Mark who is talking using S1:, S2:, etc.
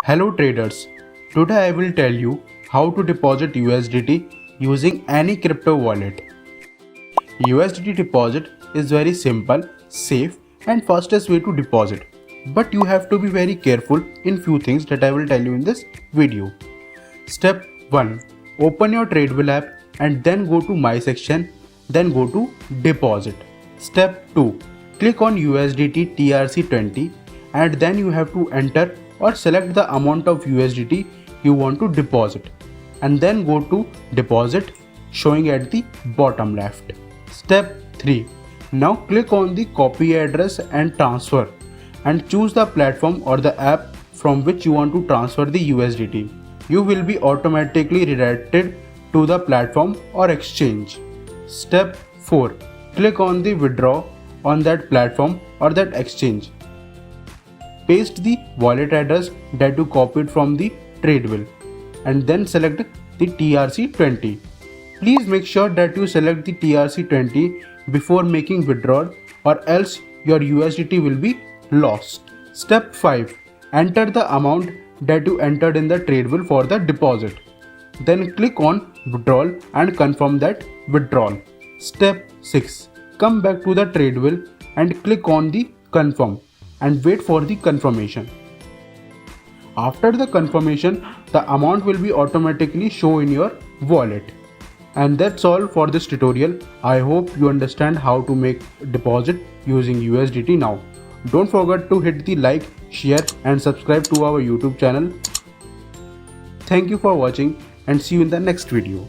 S1: Hello traders, today I will tell you how to deposit USDT using any crypto wallet. USDT deposit is very simple, safe and fastest way to deposit. But you have to be very careful in few things that I will tell you in this video. Step 1. Open your TradeW app and then go to My section, then go to Deposit. Step 2. Click on USDT TRC20 and then you have to enter or select the amount of USDT you want to deposit and then go to Deposit showing at the bottom left. Step 3. Now click on the copy address and transfer and choose the platform or the app from which you want to transfer the USDT. You will be automatically redirected to the platform or exchange. Step 4. Click on the withdraw on that platform or that exchange. Paste the wallet address that you copied from the TradeW and then select the TRC20. Please make sure that you select the TRC20 before making withdrawal or else your USDT will be lost. Step 5. Enter the amount that you entered in the TradeW for the deposit. Then click on withdrawal and confirm that withdrawal. Step 6. Come back to the TradeW and click on the confirm and wait for the confirmation. After the confirmation, the amount will be automatically show in your wallet. And that's all for this tutorial. I hope you understand how to make deposit using USDT now. Don't forget to hit the like, share and subscribe to our YouTube channel. Thank you for watching and see you in the next video.